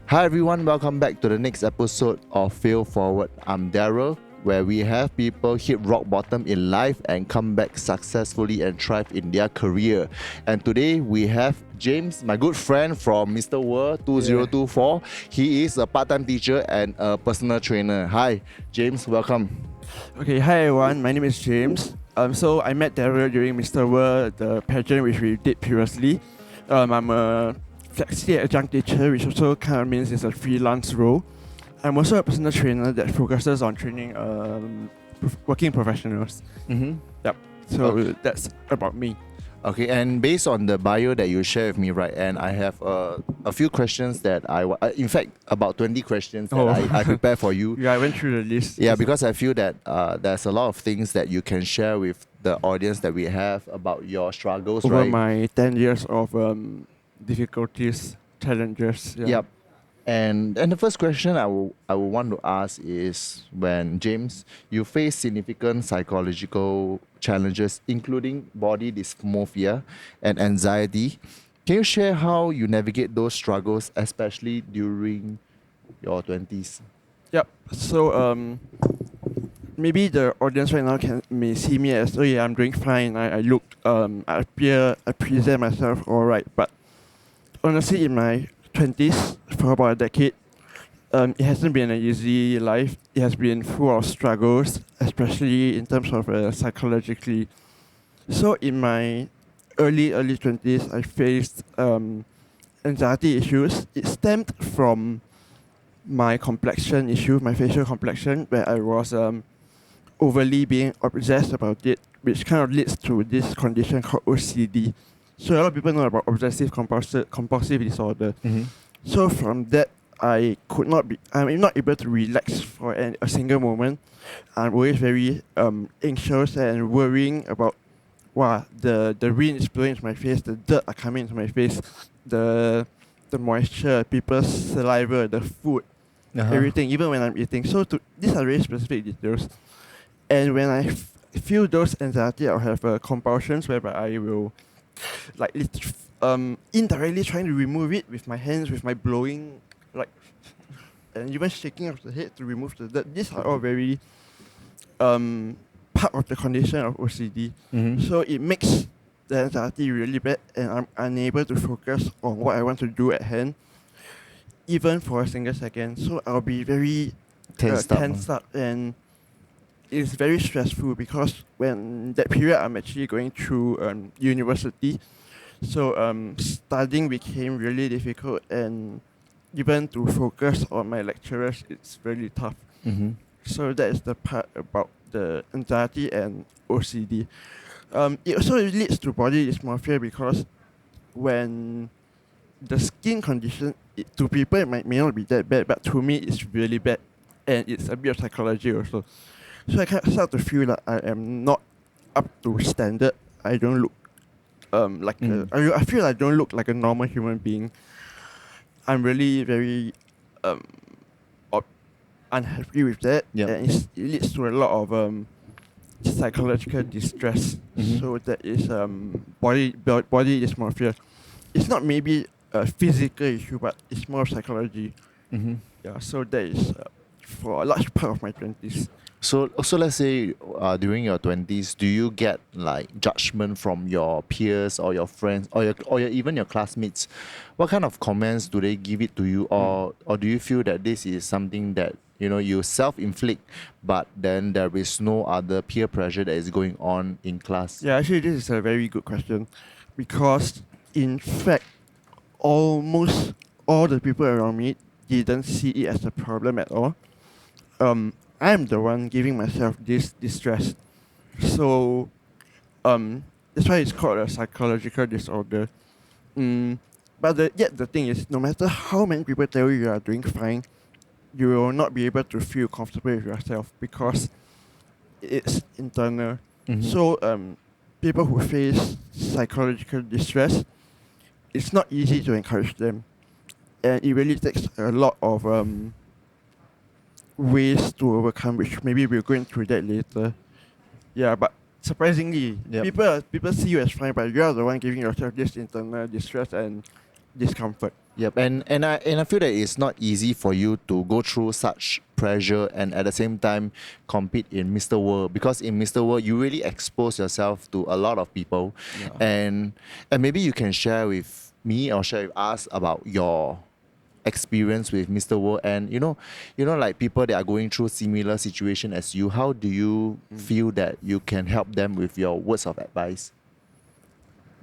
Hi everyone, welcome back to the next episode of Fail Forward. I'm Daryl, where we have people hit rock bottom in life and come back successfully and thrive in their career. And today we have James, my good friend from Mr. World 2024. He is a part-time teacher and a personal trainer. Hi, James, welcome. Okay, hi everyone. My name is James. So I met Daryl during Mr. World, the pageant which we did previously. I'm a flexi adjunct teacher, which also kind of means it's a freelance role. I'm also a personal trainer that focuses on training working professionals. Yep. So that's about me. Okay, and based on the bio that you share with me, right, and I have a few questions that in fact, about 20 questions that I prepared for you. Yeah, I went through the list. Yeah, because I feel that there's a lot of things that you can share with the audience that we have about your struggles, over right? my 10 years of difficulties, challenges. Yeah. Yep. And the first question I will want to ask is, when James, you face significant psychological challenges, including body dysmorphia and anxiety. Can you share how you navigate those struggles, especially during your 20s? Yep. So maybe the audience right now may see me as, oh yeah, I'm doing fine. I look I present myself alright. But honestly, in my 20s, for about a decade, it hasn't been an easy life. It has been full of struggles, especially in terms of psychologically. So in my early 20s, I faced anxiety issues. It stemmed from my complexion issue, my facial complexion, where I was overly being obsessed about it, which kind of leads to this condition called OCD. So a lot of people know about obsessive compulsive disorder. So from that, I'm not able to relax for a single moment. I'm always very anxious and worrying about, wow, the wind is blowing into my face, the dirt are coming into my face, the moisture, people's saliva, the food, everything, even when I'm eating. So these are very specific details. And when I feel those anxiety, I'll have compulsions whereby I will indirectly trying to remove it with my hands, with my blowing, and even shaking of the head to remove the dirt. These are all very part of the condition of OCD. So it makes the anxiety really bad, and I'm unable to focus on what I want to do at hand, even for a single second. So I'll be very Tensed up, and it's very stressful because when that period I'm actually going through university. So studying became really difficult, and even to focus on my lecturers, it's really tough. So that is the part about the anxiety and OCD. It also leads to body dysmorphia because when the skin condition, to people it may not be that bad, but to me it's really bad, and it's a bit of psychology also. So I kind of start to feel that I am not up to standard. I don't look I feel I don't look like a normal human being. I'm really very unhappy with that, and it leads to a lot of psychological distress. So that is body dysmorphia. It's not maybe a physical issue, but it's more psychology. Yeah, so that is for a large part of my 20s. So let's say during your 20s, do you get like judgment from your peers or your friends or even your classmates? What kind of comments do they give it to you, or do you feel that this is something that you self-inflict, but then there is no other peer pressure that is going on in class? Yeah, actually this is a very good question, because in fact almost all the people around me didn't see it as a problem at all. I'm the one giving myself this distress. So that's why it's called a psychological disorder. But the thing is, no matter how many people tell you are doing fine, you will not be able to feel comfortable with yourself because it's internal. So people who face psychological distress, it's not easy to encourage them, and it really takes a lot of ways to overcome, which maybe we'll go into that later. Yeah, but surprisingly, people see you as fine, but you are the one giving yourself this internal distress, and discomfort. Yep, and I feel that it's not easy for you to go through such pressure and at the same time compete in Mr. World, because in Mr. World you really expose yourself to a lot of people, Yeah. and maybe you can share with me or share with us about your experience with Mr. World, and like people that are going through similar situation as you. How do you feel that you can help them with your words of advice?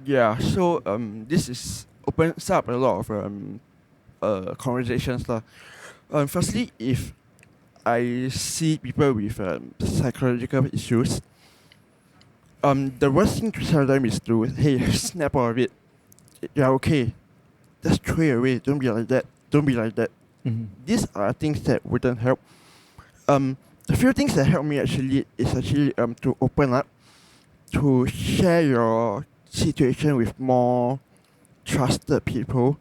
Yeah, so this is opens up a lot of conversations lah. Firstly, if I see people with psychological issues, the worst thing to tell them is to, hey, snap out of it. You're okay. Just throw it away. Don't be like that. Don't be like that. These are things that wouldn't help. The few things that help me actually is actually to open up, to share your situation with more trusted people,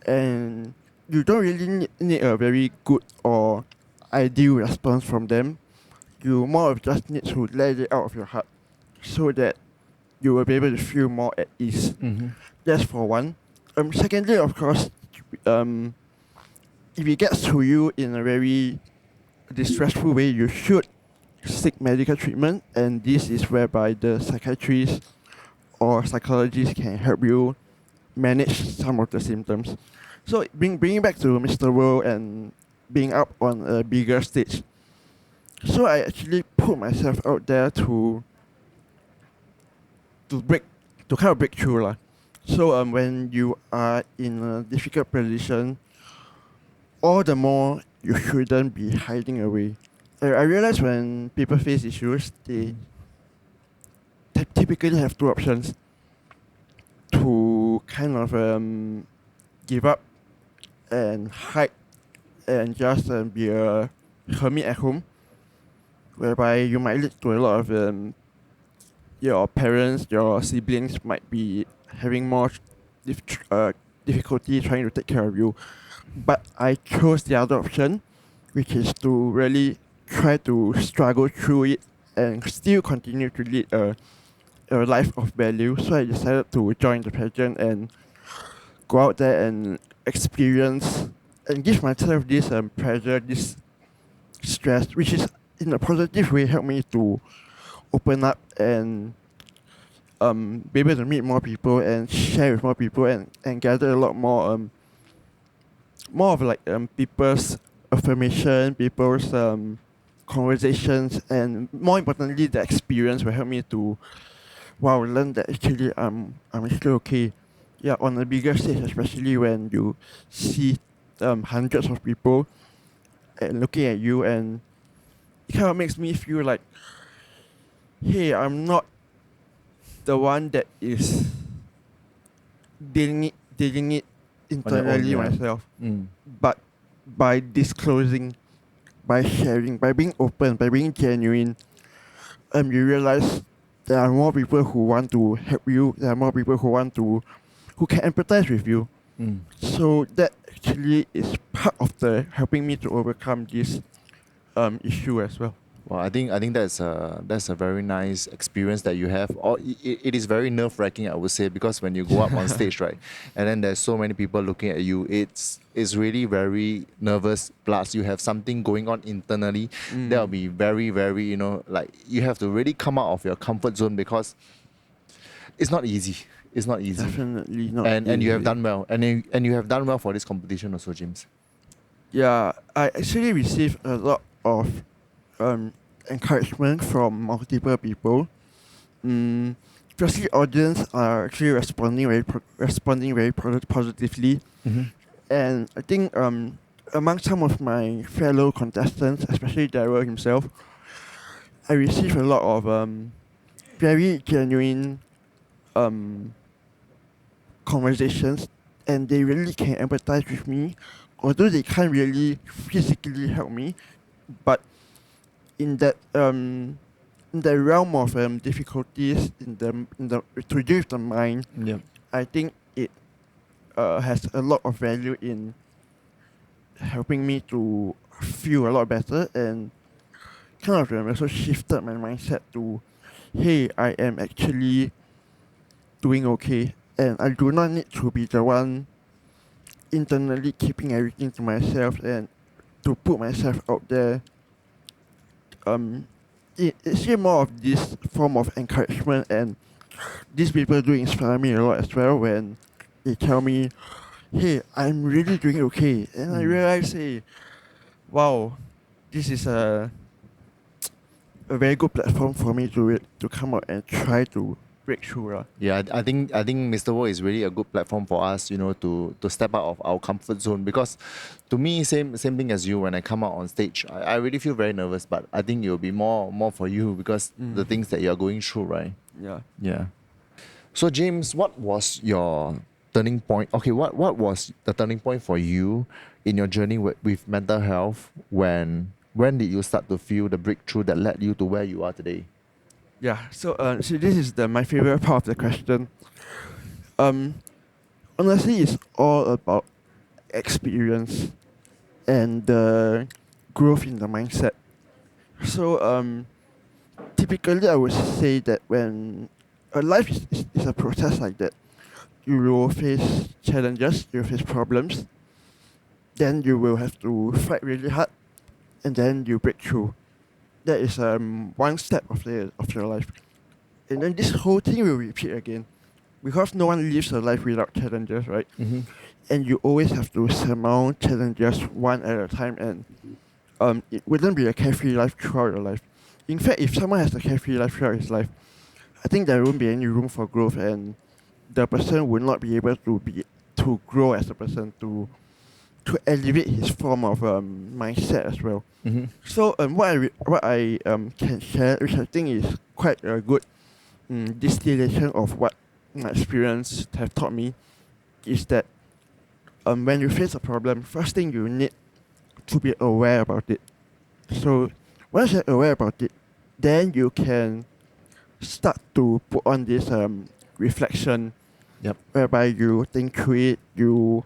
and you don't really need a very good or ideal response from them. You more of just need to let it out of your heart, so that you will be able to feel more at ease. That's for one. Secondly, of course, if it gets to you in a very distressful way, you should seek medical treatment, and this is whereby the psychiatrist or psychologist can help you manage some of the symptoms. So bringing back to Mr. World and being up on a bigger stage. So I actually put myself out there to break to kind of break through lah. So when you are in a difficult position, all the more you shouldn't be hiding away. I realize when people face issues, they typically have two options: to kind of give up and hide and just be a hermit at home, whereby you might lead to a lot of your parents, your siblings might be having more difficulty trying to take care of you. But I chose the other option, which is to really try to struggle through it and still continue to lead a life of value. So I decided to join the pageant and go out there and experience and give myself this pressure, this stress, which is in a positive way helped me to open up and be able to meet more people and share with more people and gather a lot more of like people's affirmation, people's conversations, and more importantly, the experience will help me to learn that actually I'm still okay. Yeah, on a bigger stage, especially when you see hundreds of people and looking at you, and it kind of makes me feel like, hey, I'm not the one that is dealing it internally yeah. myself. But by disclosing, by sharing, by being open, by being genuine, you realize there are more people who want to help you. There are more people who can empathize with you. So that actually is part of the helping me to overcome this issue as well. Well, I think that's a very nice experience that you have. Or it is very nerve wracking, I would say, because when you go up on stage, right, and then there's so many people looking at you, it's really very nervous. Plus, you have something going on internally. That'll be very very like you have to really come out of your comfort zone, because it's not easy. It's not easy. Definitely not. And you have easy. done well, and you have done well for this competition also, James. Yeah, I actually received a lot of encouragement from multiple people. Firstly, audience are actually responding very positively, and I think among some of my fellow contestants, especially Daryl himself, I received a lot of very genuine conversations, and they really can empathize with me, although they can't really physically help me, but in that realm of difficulties in the to do with the mind, I think it has a lot of value in helping me to feel a lot better, and kind of also shifted my mindset to, hey, I am actually doing okay, and I do not need to be the one internally keeping everything to myself and to put myself out there, it's really more of this form of encouragement, and these people do inspire me a lot as well when they tell me, hey, I'm really doing okay. And I realize, hey, wow, this is a very good platform for me to come out and try to break through. Yeah, I think Mr. Wo is really a good platform for us, to step out of our comfort zone. Because to me, same thing as you. When I come out on stage, I really feel very nervous. But I think it will be more for you because the things that you are going through, right? Yeah. Yeah. So James, what was your turning point? Okay, what was the turning point for you in your journey with mental health? When did you start to feel the breakthrough that led you to where you are today? Yeah. So this is my favorite part of the question. Um, Honestly, it's all about experience and the growth in the mindset. So typically I would say that when life is a process like that, you will face challenges, you will face problems, then you will have to fight really hard, and then you break through. That is one step of your life, and then this whole thing will repeat again, because no one lives a life without challenges, right? Mm-hmm. And you always have to surmount challenges one at a time, and it wouldn't be a carefree life throughout your life. In fact, if someone has a carefree life throughout his life, I think there won't be any room for growth, and the person will not be able to grow as a person, to elevate his form of mindset as well. Mm-hmm. So what I can share, which I think is quite a good distillation of what my experience have taught me, is that when you face a problem, first thing you need to be aware about it. So once you're aware about it, then you can start to put on this reflection, Yep. whereby you think through it, you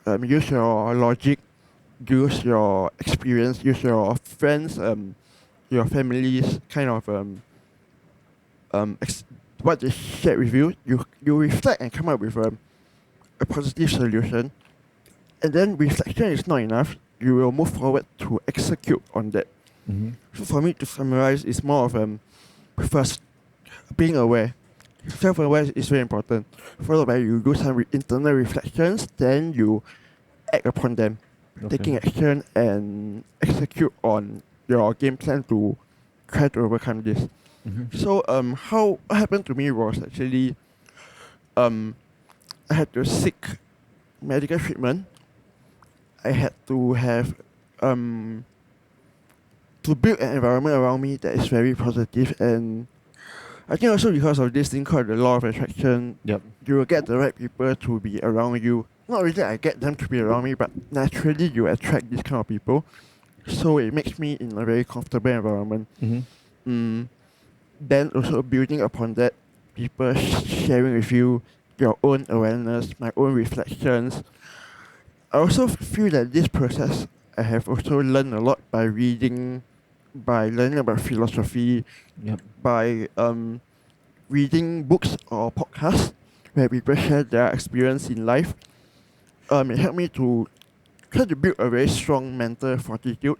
use your logic, use your experience, use your friends, your family's kind of ex- what they shared with you. You reflect and come up with a positive solution, and then reflection is not enough. You will move forward to execute on that. Mm-hmm. So for me to summarize, it's more of first being aware. Self-aware is very important. Followed by you do some internal reflections, then you act upon them, taking action and execute on your game plan to try to overcome this. Mm-hmm. So how what happened to me was actually um I had to seek medical treatment. I had to have um to build an environment around me that is very positive, and I think also because of this thing called the law of attraction, Yep. you will get the right people to be around you. Not really I get them to be around me, but naturally you attract these kind of people. So it makes me in a very comfortable environment. Mm-hmm. Then also building upon that, people sharing with you your own awareness, my own reflections. I also feel that this process I have also learned a lot by reading, by learning about philosophy, Yep. by reading books or podcasts where people share their experience in life. It helped me to try to build a very strong mental fortitude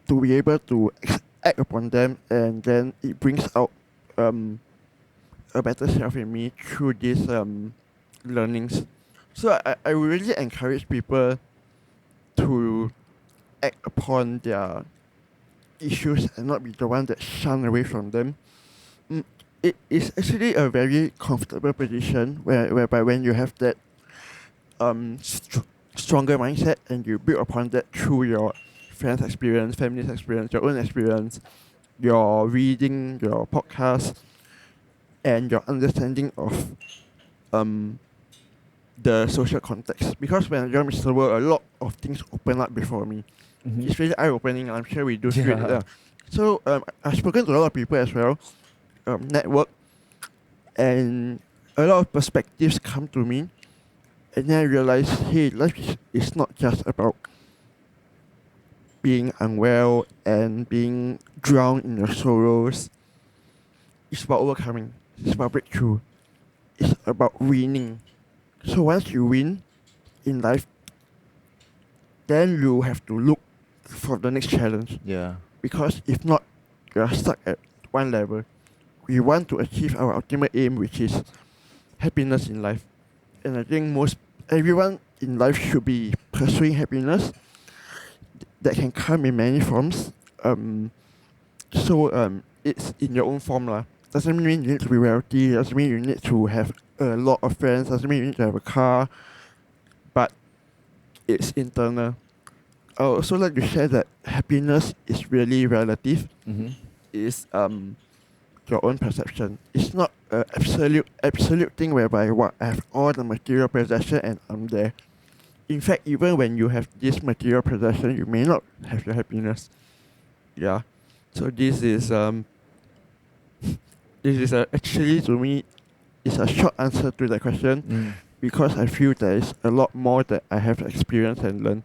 to be able to act upon them, and then it brings out a better self in me through these learnings. So I would really encourage people to act upon their issues and not be the one that shun away from them. It is actually a very comfortable position whereby when you have that stronger mindset and you build upon that through your friends' experience, family's experience, your own experience, your reading, your podcast, and your understanding of um, the social context. Because when I joined Mr. World, a lot of things open up before me. Mm-hmm. It's really eye-opening. I'm sure we do feel it. Yeah. So I've spoken to a lot of people as well, network, and a lot of perspectives come to me, and then I realize, hey, life is not just about being unwell and being drowned in your sorrows. It's about overcoming. It's about breakthrough. It's about winning. So once you win, in life, then you have to look for the next challenge. Yeah. Because if not, you are stuck at one level. We want to achieve our ultimate aim, which is happiness in life. And I think everyone in life should be pursuing happiness that can come in many forms. It's in your own form lah. Doesn't mean you need to be wealthy. Doesn't mean you need to have a lot of friends. Doesn't mean you need to have a car. But it's internal. I would also like to share that happiness is really relative. Mm-hmm. It's your own perception. It's not an absolute thing whereby I have all the material possession and I'm there. In fact, even when you have this material possession, you may not have your happiness. Yeah. So this is actually to me, it's a short answer to the question because I feel there is a lot more that I have experienced and learned.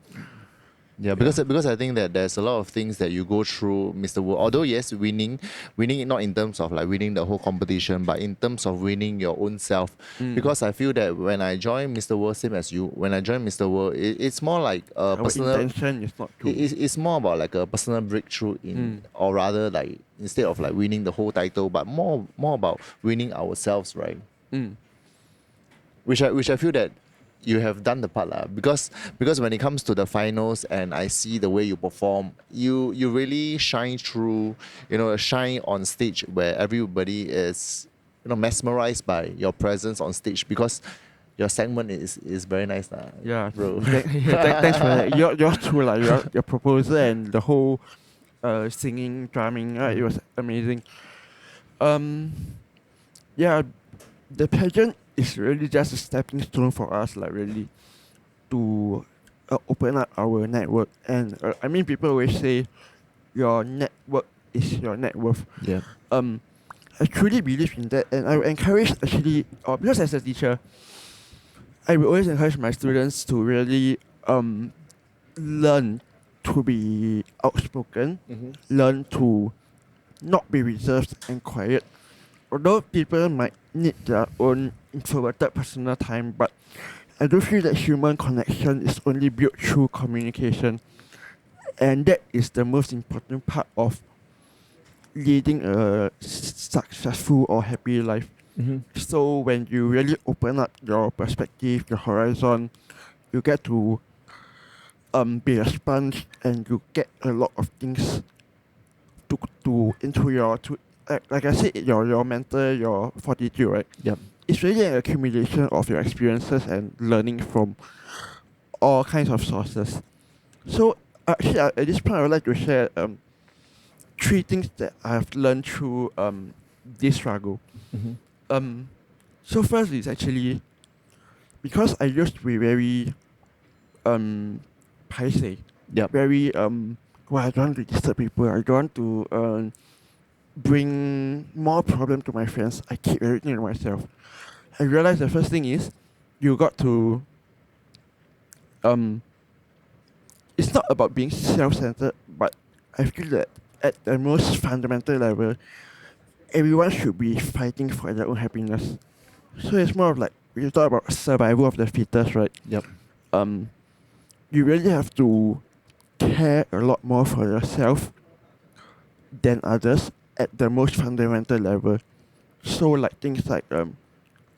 Yeah, because I think that there's a lot of things that you go through, Mr. Wu. Although yes, winning not in terms of like winning the whole competition, but in terms of winning your own self. Because I feel that when I joined Mr. Wu, same as you, when I joined Mr. Wu, it's more like a Our personal. intention is not to. It's more about like a personal breakthrough or rather like instead of like winning the whole title, but more about winning ourselves, right? Which I feel that you have done the part lah. Because when it comes to the finals and I see the way you perform, you really shine through, shine on stage where everybody is mesmerized by your presence on stage because your segment is very nice lah. Yeah, bro. Thanks for that. Yours too, like your proposal and the whole singing, drumming, it was amazing. Yeah, the pageant is really just a stepping stone for us, like really, to open up our network. And I mean, people always say your network is your net worth. Yeah. I truly believe in that, and I would encourage actually, because as a teacher, I will always encourage my students to really learn to be outspoken, learn to not be reserved and quiet. Although people might need their own introverted personal time, but I do feel that human connection is only built through communication. And that is the most important part of leading a successful or happy life. So when you really open up your perspective, your horizon, you get to be a sponge and you get a lot of things to into your like I said, your mental, your fortitude, right? Yep. It's really an accumulation of your experiences and learning from all kinds of sources. So actually, at this point, I would like to share 3 things that I have learned through this struggle. So first is actually because I used to be very paiseh, very I don't want to disturb people. I don't want to bring more problem to my friends. I keep everything to myself. I realized the first thing is you got to it's not about being self-centered, but I feel that at the most fundamental level, everyone should be fighting for their own happiness. So it's more of like when you talk about survival of the fittest, right? Yep. You really have to care a lot more for yourself than others at the most fundamental level. So like things like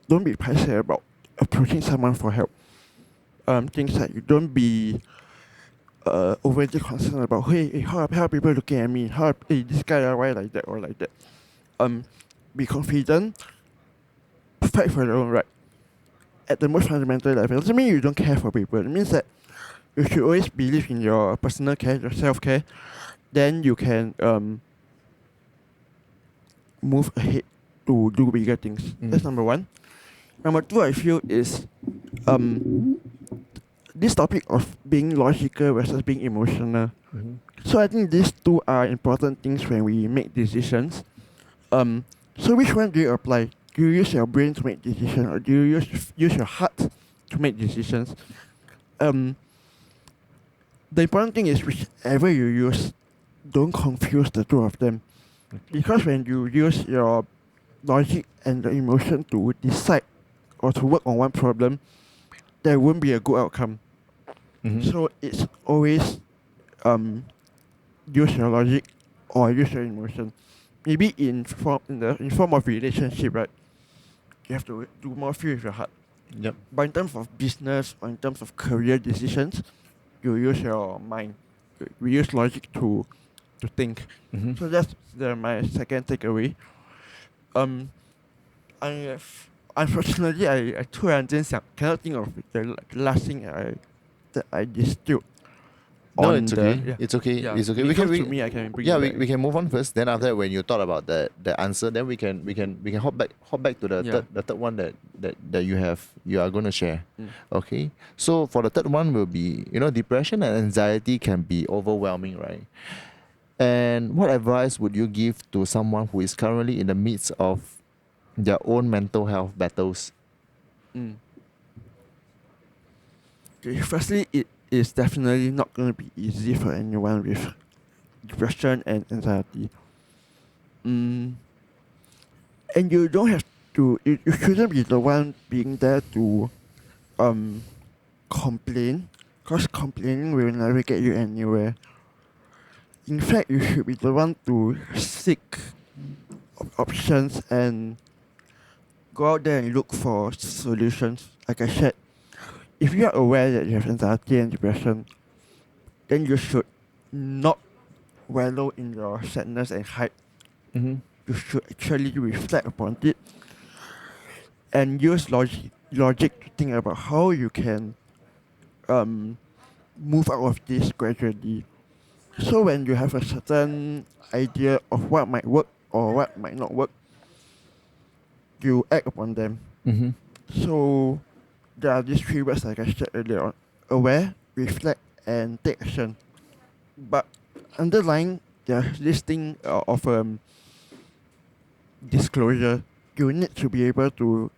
don't be passive about approaching someone for help. Things like you don't be overly concerned about hey how are people looking at me? This guy why like that or like that. Be confident, fight for your own right. At the most fundamental level, it doesn't mean you don't care for people. It means that you should always believe in your personal care, your self-care. Then you can move ahead to do bigger things. That's number 1. Number 2, I feel is this topic of being logical versus being emotional. So I think these 2 are important things when we make decisions. So which one do you apply? Do you use your brain to make decisions, or do you use your heart to make decisions? The important thing is whichever you use, don't confuse the 2 of them. Because when you use your logic and the emotion to decide or to work on one problem, there won't be a good outcome. Mhm. So it's always use your logic or use your emotion. Maybe in form of relationship, right? You have to do more feel with your heart. Yep. But in terms of business or in terms of career decisions, you use your mind. We use logic to think. Mhm. So that's my second takeaway. Um, I have, unfortunately I 突然间想 cannot think of the last thing that I distilled No, on it's okay. the It's okay. yeah. It's okay. When We it can comes to we me, I can bring yeah it we, back. we can move on first. Then after that, when you thought about the answer, then we can hop back to the Yeah. third one that you are gonna share. Mm. Okay. So for the third one will be, depression and anxiety can be overwhelming, right? And what advice would you give to someone who is currently in the midst of their own mental health battles? Mm. Okay, firstly, it is definitely not going to be easy for anyone with depression and anxiety. Mm. And you don't have to. You shouldn't be the one being there to um complain, cause complaining will never get you anywhere. In fact, you should be the one to seek options and go out there and look for solutions. Like I said, if you are aware that you have anxiety and depression, then you should not wallow in your sadness and hide. Mm-hmm. You should actually reflect upon it and use logic to think about how you can um move out of this gradually. So when you have a certain idea of what might work or what might not work, you act upon them. Mm-hmm. So there are these three words like I said earlier on: aware, reflect, and take action. But underlying there's this thing of disclosure. You need to be able to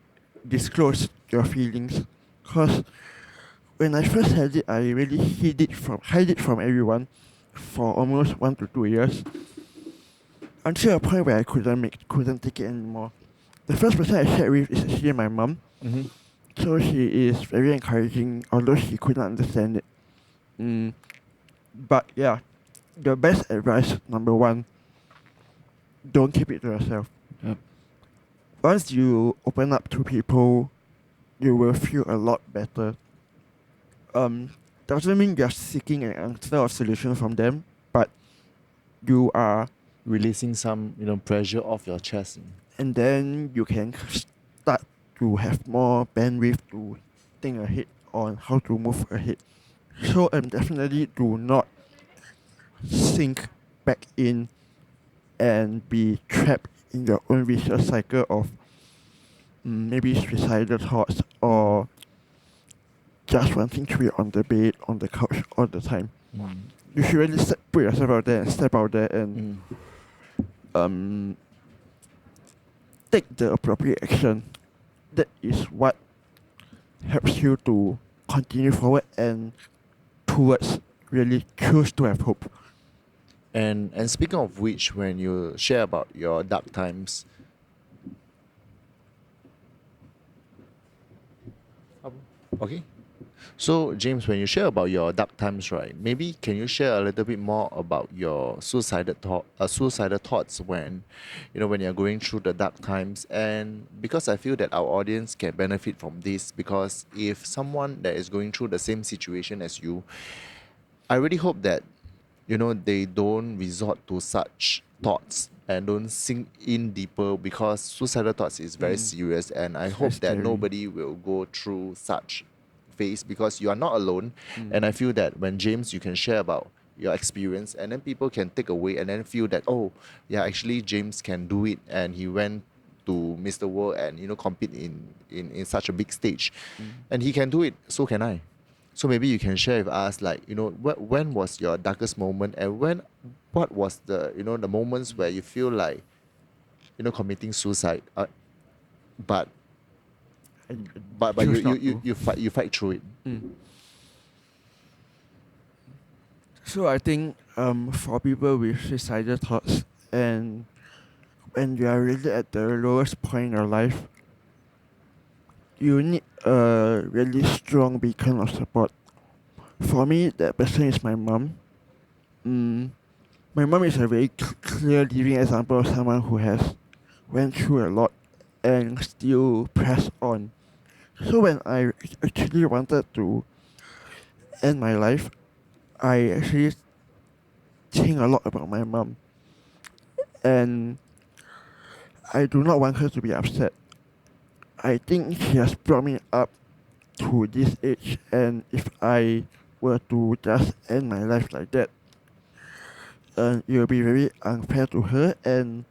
disclose your feelings. Cause when I first had it, I really hide it from everyone for almost 1 to 2 years until a point where I couldn't take it anymore. The first person I shared with is actually my mum. Mm-hmm. So she is very encouraging, although she couldn't understand it. Mm. But yeah, the best advice, number one, don't keep it to yourself. Yep. Once you open up to people, you will feel a lot better. Doesn't mean you're seeking an answer or solution from them, but you are, Releasing some, pressure off your chest. and then you can start to have more bandwidth to think ahead on how to move ahead. So definitely do not sink back in and be trapped in your own vicious cycle of maybe suicidal thoughts or just wanting to be on the bed, on the couch all the time. Mm. You should really put yourself out there and step out there and Mm. take the appropriate action. That is what helps you to continue forward and towards really choose to have hope. And speaking of which, when you share about your dark times, okay. So James, when you share about your dark times, right? Maybe can you share a little bit more about your suicidal thoughts when, when you're going through the dark times? And because I feel that our audience can benefit from this, because if someone that is going through the same situation as you, I really hope that, they don't resort to such thoughts and don't sink in deeper, because suicidal thoughts is very serious, and I It's hope very that scary. nobody will go through such phase, because you are not alone. And I feel that when James, you can share about your experience, and then people can take away and then feel that, oh yeah, actually James can do it, and he went to Mr. World and compete in such a big stage, and he can do it, so can I. So maybe you can share with us, like, when was your darkest moment, and what was the moments where you feel like, committing suicide, but I but you choose you not you to. you fight through it. So I think for people with suicidal thoughts and when you are really at the lowest point in your life, you need a really strong beacon of support. For me, that person is my mom. Mm, my mom is a very clear living example of someone who has went through a lot and still press on. So when I actually wanted to end my life, I actually think a lot about my mom, and I do not want her to be upset. I think she has brought me up to this age, and if I were to just end my life like that, it will be very unfair to her, and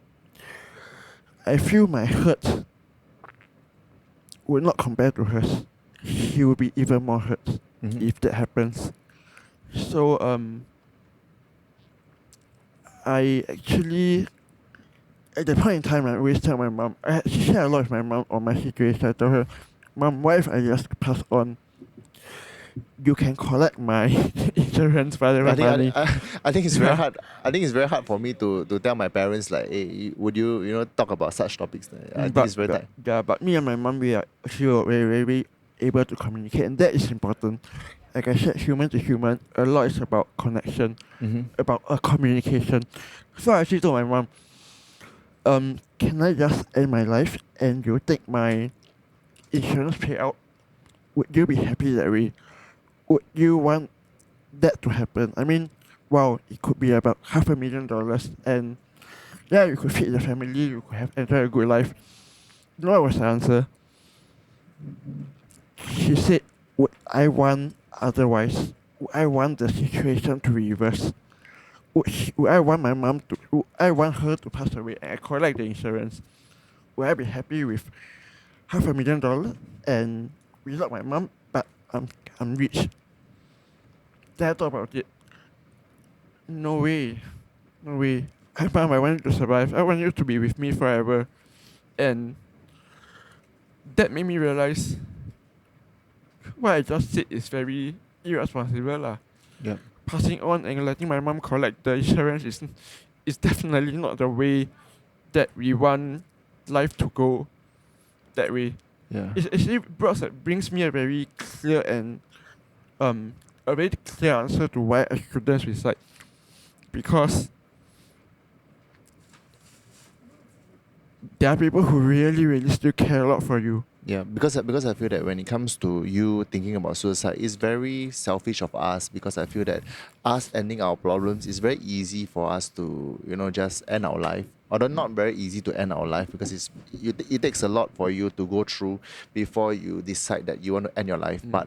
I feel my hurt would not compare to hers. She will be even more hurt Mhm. if that happens. So I actually at that point in time I always tell my mom. I actually share a lot with my mom on my situation. I tell her, "Mom, what if I just pass on? You can collect my insurance for the I think money." I think it's very Yeah. hard. I think it's very hard for me to tell my parents like, hey, would you talk about such topics? I think But, it's very but tight. yeah, but me and my mom we are actually very able to communicate, and that is important. Like I said, human to human, a lot is about connection, Mm-hmm. about communication. So I actually told my mom, can I just end my life and you take my insurance payout? Would you be happy that way? Would you want that to happen? I mean, wow, it could be about $500,000, and yeah, you could feed the family, you could have enjoy a good life. You know what was the answer? She said, would I want otherwise? Would I want the situation to reverse? Would I want my mom to? Would I want her to pass away and I collect the insurance? Would I be happy with $500,000 and without my mom, but I'm rich? Then I thought about it. No way, no way. Mom, I want you to survive. I want you to be with me forever. And that made me realize what I just said is very irresponsible lah. Yeah. Passing on and letting my mom collect the insurance is definitely not the way that we want life to go that way. Yeah. It actually brings me a very clear and a very clear answer to why I shouldn't suicide. Because there are people who really still care a lot for you. Yeah, because I feel that when it comes to you thinking about suicide, it's very selfish of us because I feel that us ending our problems is very easy for us to just end our life. Although not very easy to end our life because it takes a lot for you to go through before you decide that you want to end your life. But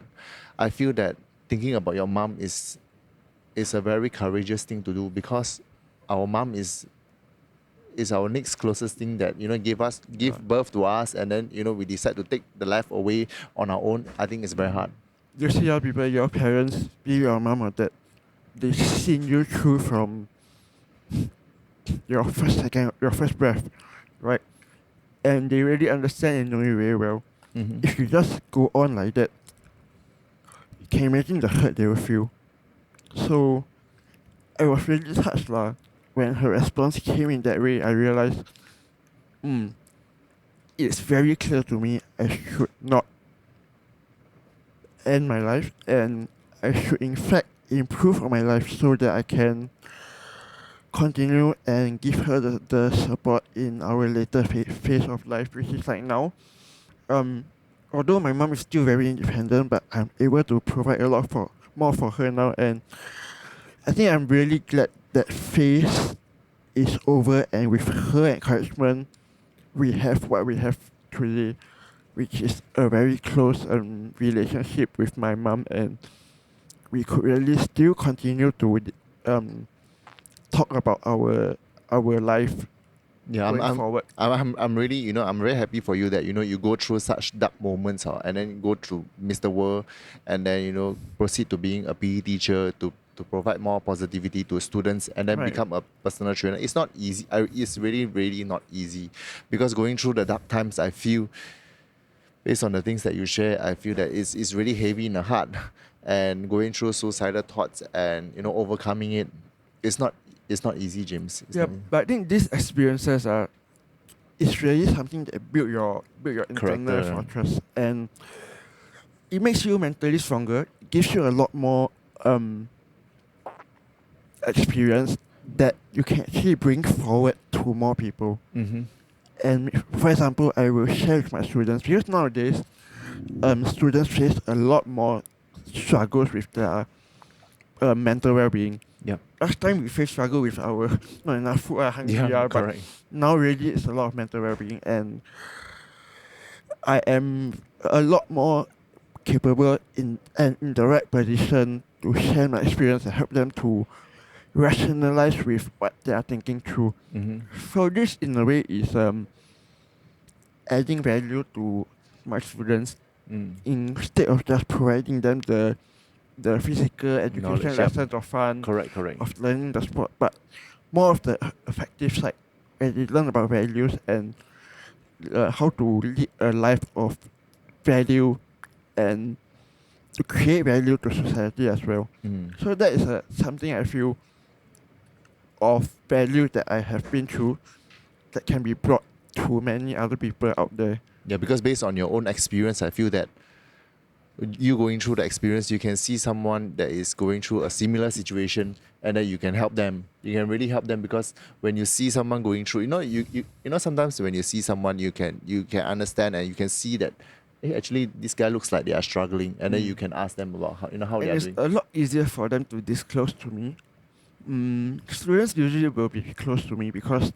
I feel that thinking about your mom is a very courageous thing to do because our mom is our next closest thing that give birth to us, and then we decide to take the life away on our own. I think it's very hard. You see other people, your parents, be your mom or dad, they've seen you through from your first breath, right? And they really understand and know you very well. Mm-hmm. If you just go on like that, you can imagine the hurt they will feel. So I was really touched lah. When her response came in that way, I realized, it's very clear to me I should not end my life, and I should in fact improve on my life so that I can continue and give her the support in our later phase of life, which is like now. Um, Although my mom is still very independent, but I'm able to provide a lot more for her now, and I think I'm really glad that phase is over, and with her encouragement, we have what we have today, which is a very close relationship with my mom, and we could really still continue to talk about our life Yeah, going forward. I'm really I'm very happy for you that you go through such dark moments, and then go through Mr. World, and then proceed to being a PE teacher to provide more positivity to students, and then Right. become a personal trainer. It's not easy. It's really not easy, because going through the dark times, I feel, based on the things that you share, I feel that it's really heavy in the heart, and going through suicidal thoughts and overcoming it, it's not easy, James. It's Yeah, not. but I think these experiences are it's really something that build your internal Character. fortress, and it makes you mentally stronger. It gives you a lot more experience that you can actually bring forward to more people. Mm-hmm. And for example, I will share with my students because nowadays, students face a lot more struggles with their mental well-being. Yep. Last time we faced struggle with our not enough food, hungry, Yeah, but correct. now really it's a lot of mental well-being, and I am a lot more capable in the right position to share my experience and help them to rationalize with what they are thinking through. Mm-hmm. So this in a way is adding value to my students Mm. instead of just providing them the physical education Knowledge, yep. lessons of fun Correct, correct. of learning the sport, but more of the effective side where they learn about values and how to lead a life of value and to create value to society as well. Mm. So that is something I feel of value that I have been through that can be brought to many other people out there. Yeah, because based on your own experience, I feel that you going through the experience, you can see someone that is going through a similar situation, and then you can help them. You can really help them because when you see someone going through, sometimes when you see someone, you can understand and you can see that, hey, actually this guy looks like they are struggling, and then you can ask them about how they And are it's doing. a lot easier for them to disclose to me. Students usually will be close to me because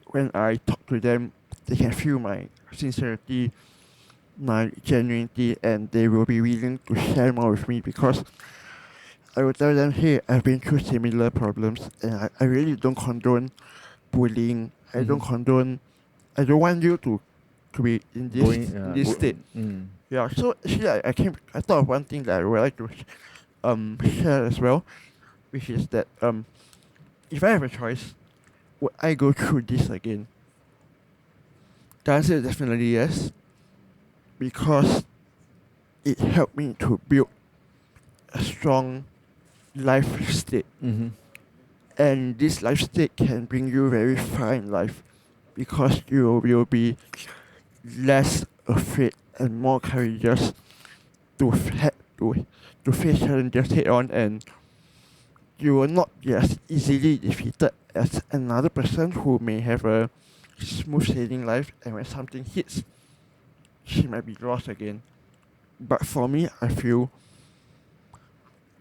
when I talk to them, they can feel my sincerity, my genuinity, and they will be willing to share more with me because I will tell them, hey, I've been through similar problems and I really don't condone bullying. I don't want you to be in this state. Mm. Yeah, so actually I thought of one thing that I would like to share as well, which is that if I have a choice, would I go through this again? The answer is definitely yes, because it helped me to build a strong life state. Mm-hmm. And this life state can bring you very far in life because you will be less afraid and more courageous to to face challenges head on, and you will not be as easily defeated as another person who may have a smooth sailing life, and when something hits, she might be lost again. But for me, I feel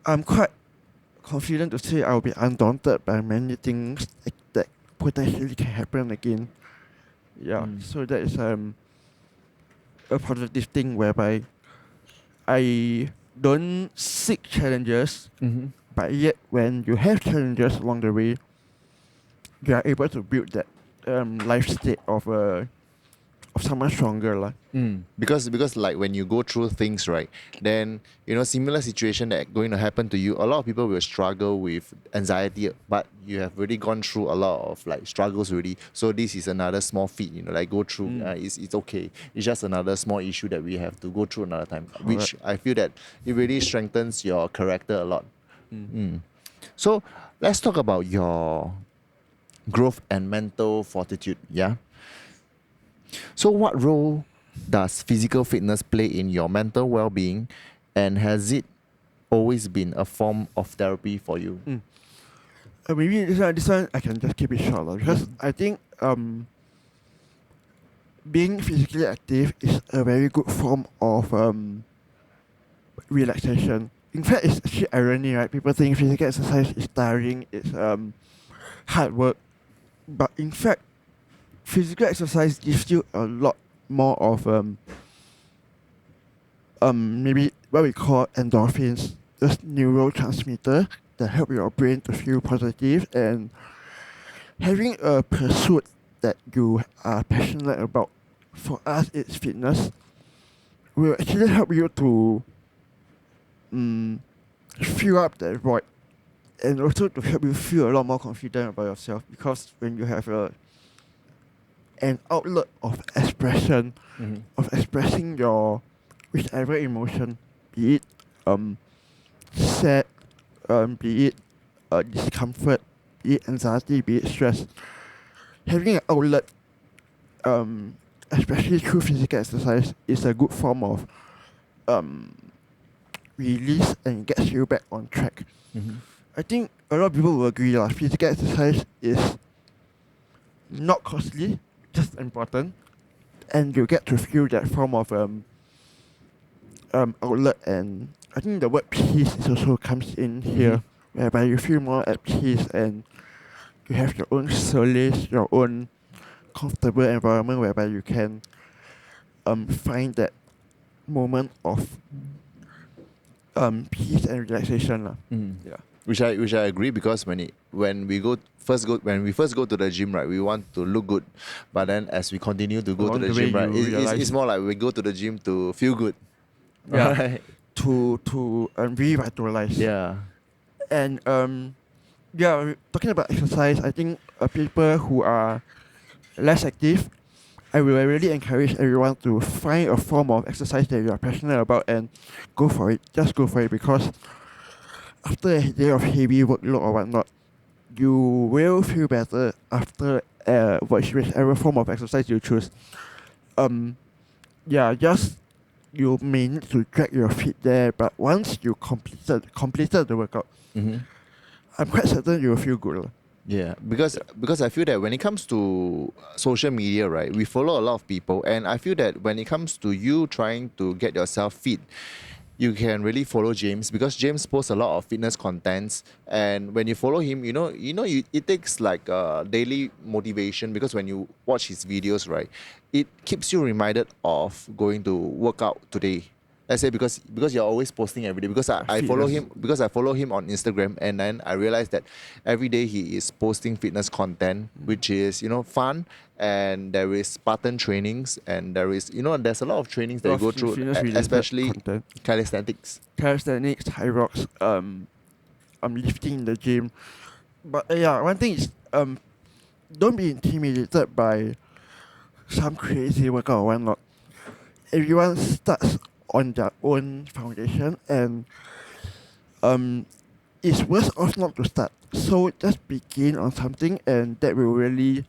I'm quite confident to say I'll be undaunted by many things that potentially can happen again. Yeah, so that is a positive thing whereby I don't seek challenges, Mm-hmm. but yet when you have challenges along the way, you are able to build that life state of someone stronger lah. Because like when you go through things, right, then similar situation that going to happen to you, a lot of people will struggle with anxiety, but you have already gone through a lot of like struggles already, so this is another small feat, like go through. It's okay, it's just another small issue that we have to go through another time, which I feel that it really strengthens your character a lot. So let's talk about your growth and mental fortitude. Yeah. So, what role does physical fitness play in your mental well-being, and has it always been a form of therapy for you? Maybe this one I can just keep it short lah, because I think being physically active is a very good form of relaxation. In fact, it's actually irony, right? People think physical exercise is tiring, it's hard work, but in fact, physical exercise gives you a lot more of maybe what we call endorphins, this neurotransmitter that help your brain to feel positive, and having a pursuit that you are passionate about. For us, it's fitness. Will actually help you to fill up that void, and also to help you feel a lot more confident about yourself, because when you have an outlet of expression, of expressing your whichever emotion, be it sad, be it discomfort, be it anxiety, be it stress, having an outlet especially through physical exercise, is a good form of um, release and gets you back on track. Mm-hmm. I think a lot of people will agree that physical exercise is not costly, just important, and you get to feel that form of outlet. And I think the word peace is also comes in here, whereby you feel more at peace and you have your own solace, your own comfortable environment whereby you can find that moment of peace and relaxation lah. Mm. Yeah. Which I agree, because when we first go to the gym, right, we want to look good, but then as we continue to go Along to the the way gym, right, you it's realize more like we go to the gym to feel good. Yeah. Right? to revitalize. Yeah. And talking about exercise, I think people who are less active, I will really encourage everyone to find a form of exercise that you are passionate about and go for it. Just go for it, because after a day of heavy workload or whatnot, you will feel better after whichever form of exercise you choose. Just you may need to drag your feet there, but once you completed the workout, Mm-hmm. I'm quite certain you will feel good lah. Yeah, because I feel that when it comes to social media, right, we follow a lot of people, and I feel that when it comes to you trying to get yourself fit, you can really follow James, because James posts a lot of fitness contents, and when you follow him, it takes like daily motivation, because when you watch his videos, right, it keeps you reminded of going to work out today. Let's say because you're always posting every day, because I follow Fitness. him, because I follow him on Instagram, and then I realized that every day he is posting fitness content, which is fun, and there is Spartan trainings, and there is there's a lot of trainings that you go through, Fitness-related especially content. calisthenics. Calisthenics, high rocks, I'm lifting in the gym. But one thing is don't be intimidated by some crazy workout or whatnot. Everyone starts on their own foundation, and it's worse off not to start. So just begin on something, and that will really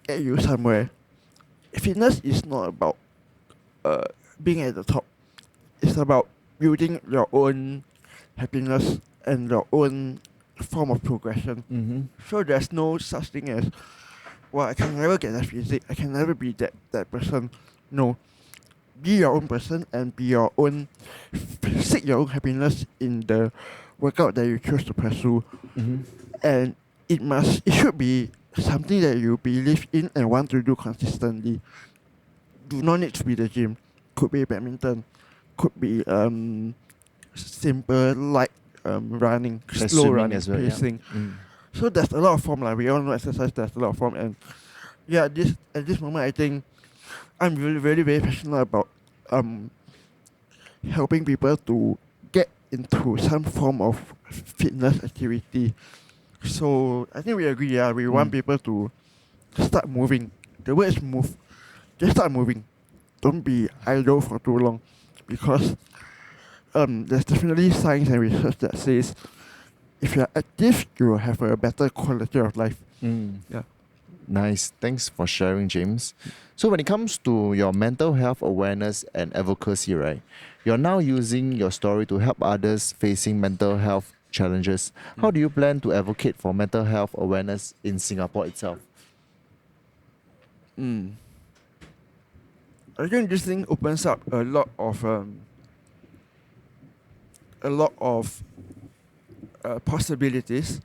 get you somewhere. Fitness is not about being at the top. It's about building your own happiness and your own form of progression. Mm-hmm. So there's no such thing as, well, I can never get that physique, I can never be that person. No. Be your own person and be your own, seek your own happiness in the workout that you choose to pursue. Mm-hmm. And it should be something that you believe in and want to do consistently. Do not need to be the gym. Could be badminton, could be simple light running, Like slow swimming running, as well, yeah. pacing. Mm. So there's a lot of form, like we all know exercise, there's a lot of form, and at this moment I think I'm really very, very passionate about helping people to get into some form of fitness activity. So I think we agree, we want people to start moving. The word is move. Just start moving. Don't be idle for too long, because there's definitely science and research that says if you're active, you will have a better quality of life. Mm. Yeah. Nice. Thanks for sharing, James. So when it comes to your mental health awareness and advocacy, right, you're now using your story to help others facing mental health challenges. How do you plan to advocate for mental health awareness in Singapore itself? I think this thing opens up a lot of possibilities,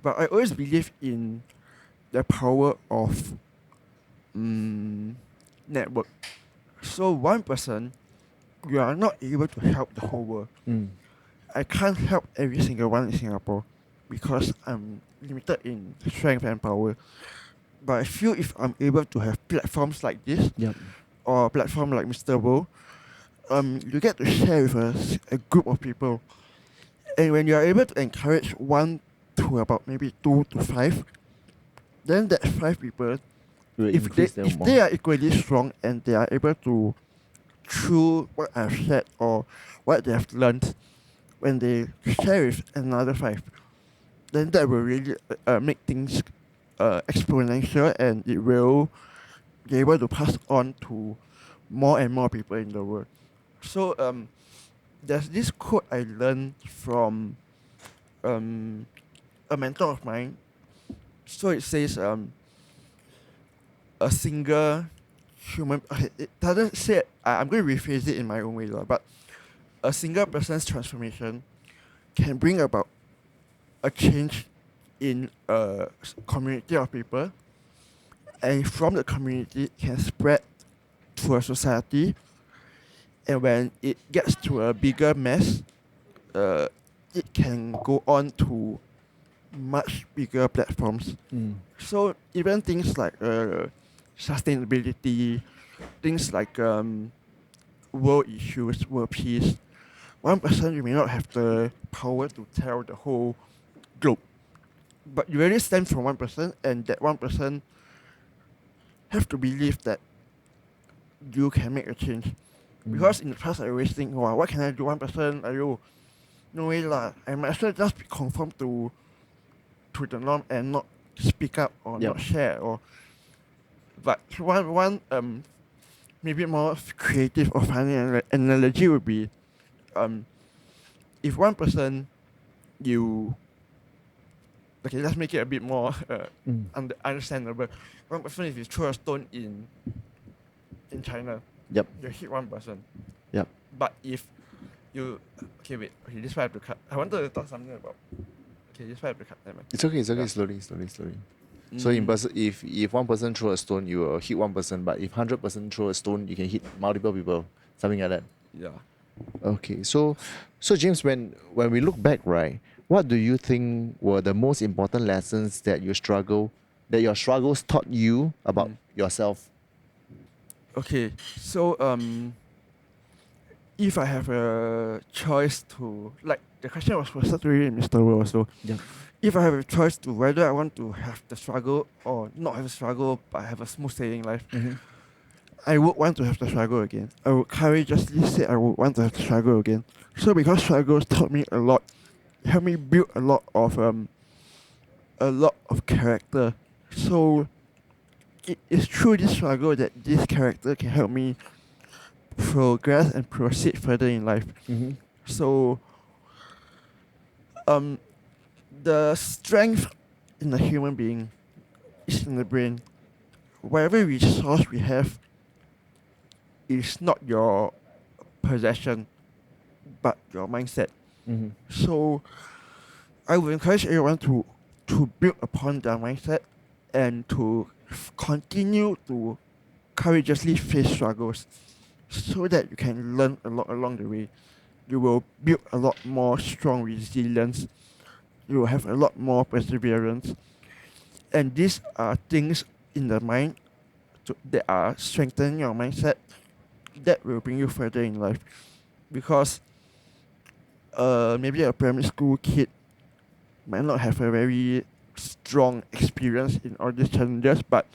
but I always believe in the power of network. So one person, you are not able to help the whole world. Mm. I can't help every single one in Singapore because I'm limited in strength and power. But I feel if I'm able to have platforms like this, Yep. or a platform like Mr. Bo, you get to share with a group of people. And when you are able to encourage one to about maybe 2 to 5, then that 5 people, Will if increase them more. they are equally strong and they are able to, through what I've shared or what they have learned, when they share with another 5, then that will really make things exponential, and it will be able to pass on to more and more people in the world. So there's this quote I learned from um, a mentor of mine. So it says a single human. Okay, it doesn't say. I'm going to rephrase it in my own way, lah, but a single person's transformation can bring about a change in a community of people, and from the community it can spread to a society, and when it gets to a bigger mass, uh, it can go on to much bigger platforms. So even things like sustainability, things like world issues, world peace, one person you may not have the power to tell the whole globe, but you really stand for one person, and that one person have to believe that you can make a change. Because in the past I always think, wow, what can I do? One person, ayo, no way lah. I might as well just be conformed to the norm and not speak up or Yep. not share or. But one maybe more creative or funny analogy would be if one person you okay, let's make it a bit more understandable. One person, if you throw a stone in China, Yep. you hit one person. Yep. But if you wait, this one I have to cut. I wanted to talk something about. Okay, this one I have to cut. Never mind. It's okay. Yeah. Slowly. So in person, if one person throw a stone, you will hit one person. But if 100% throw a stone, you can hit multiple people. Something like that. Yeah. Okay. So James, when we look back, right, what do you think were the most important lessons that your struggles taught you about yourself? Okay, so if I have a choice to, like, the question was posted to you in Mr. Wu also. Yeah. If I have a choice to whether I want to have the struggle or not have a struggle but have a smooth sailing life, I would want to have the struggle again. I would courageously say I would want to have the struggle again. So because struggles taught me a lot, helped me build a lot of character. So it is through this struggle that this character can help me progress and proceed further in life. So the strength in the human being is in the brain. Whatever resource we have is not your possession, but your mindset. So I would encourage everyone to build upon their mindset and to continue to courageously face struggles so that you can learn a lot along the way. You will build a lot more strong resilience. You will have a lot more perseverance. And these are things in the mind that are strengthening your mindset that will bring you further in life. Because maybe a primary school kid might not have a very strong experience in all these challenges, but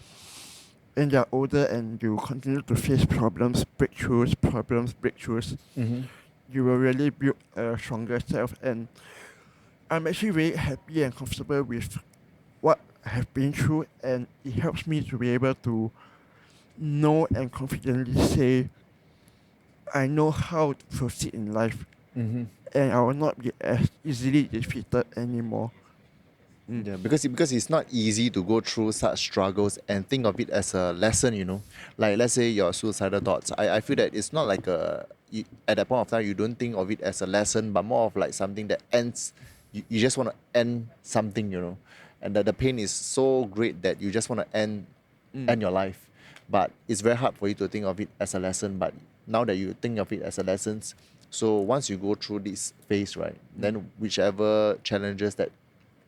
when they're older and you continue to face problems, breakthroughs, you will really build a stronger self. And I'm actually very happy and comfortable with what I have been through, and it helps me to be able to know and confidently say I know how to proceed in life, and I will not be as easily defeated anymore. Yeah, because it's not easy to go through such struggles and think of it as a lesson, Like, let's say your suicidal thoughts. I feel that it's not like at that point of time, you don't think of it as a lesson, but more of like something that ends. You just want to end something, and that the pain is so great that you just want to end your life. But it's very hard for you to think of it as a lesson. But now that you think of it as a lesson, so once you go through this phase, right, then whichever challenges that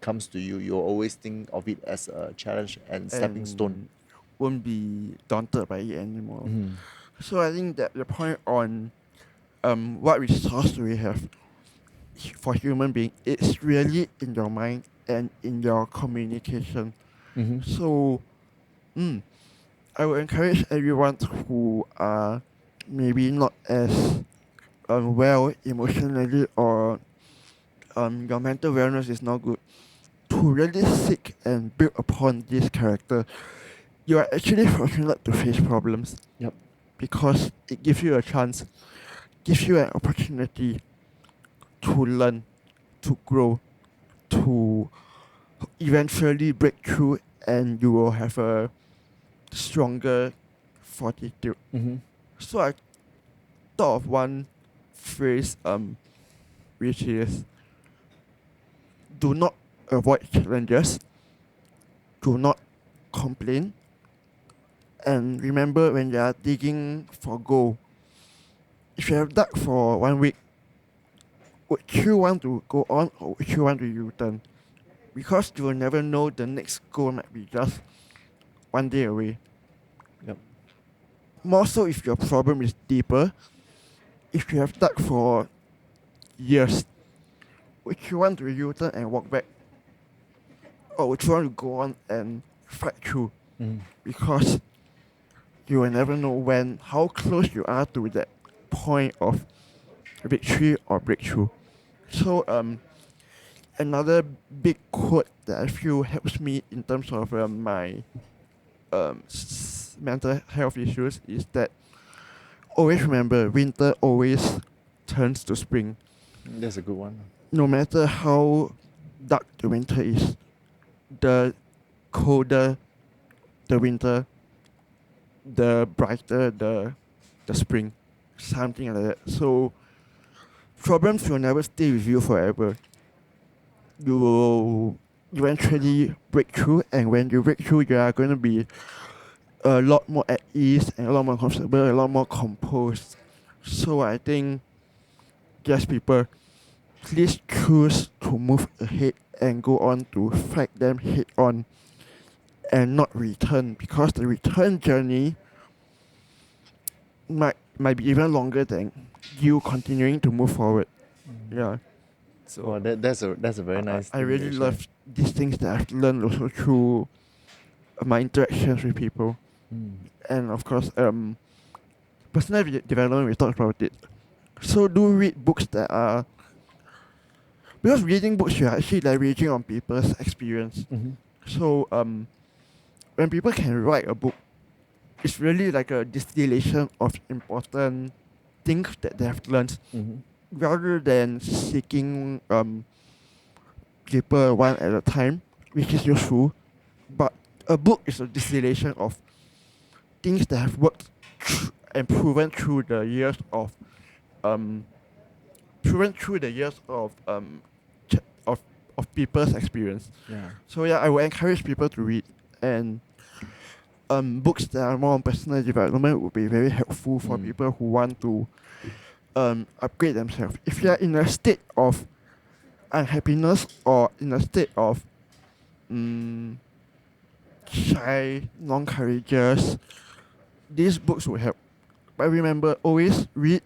comes to you, you'll always think of it as a challenge and stepping stone. Won't be daunted by it anymore. So I think that the point on what resource do we have for human being, it's really in your mind and in your communication. So I would encourage everyone who are maybe not as well emotionally, or your mental wellness is not good, to really seek and build upon this character you are actually fortunate to face problems. Yep. Because it gives you a chance, gives you an opportunity to learn, to grow, to eventually break through, and you will have a stronger fortitude. Mm-hmm. So I thought of one phrase, which is do not avoid challenges, do not complain, and remember when you are digging for gold, if you have dug for 1 week, would you want to go on or would you want to U-turn? Because you will never know, the next goal might be just one day away. Yep. More so if your problem is deeper, if you have dug for years, would you want to U-turn and walk back? Or would you want to go on and fight through? Mm-hmm. Because you will never know when, how close you are to that point of victory or breakthrough. So another big quote that I feel helps me in terms of my mental health issues is that always remember, winter always turns to spring. That's a good one. No matter how dark the winter is, the colder the winter, the brighter the spring. Something like that. So problems will never stay with you forever. You will eventually break through, and when you break through, you are going to be a lot more at ease and a lot more comfortable, a lot more composed. So I think, yes, people, please choose to move ahead and go on to fight them head on and not return, because the return journey might be even longer than you continuing to move forward. Yeah. So Well, that's a very nice I thing really to love these things that I've learned also through my interactions with people. share. Mm. And of course, personal development, we talked about it. So do read books that are, because reading books, you're actually leveraging on people's experience. Mm-hmm. So when people can write a book, it's really like a distillation of important things that they have learned, Mm-hmm. rather than seeking paper one at a time, which is useful. But a book is a distillation of things that have worked and proven through the years of um ch- of of people's experience. Yeah. So yeah, I would encourage people to read, and books that are more on personal development would be very helpful for Mm. people who want to upgrade themselves. If you are in a state of unhappiness or in a state of mm, shy, non-courageous, these books will help. But remember, always read,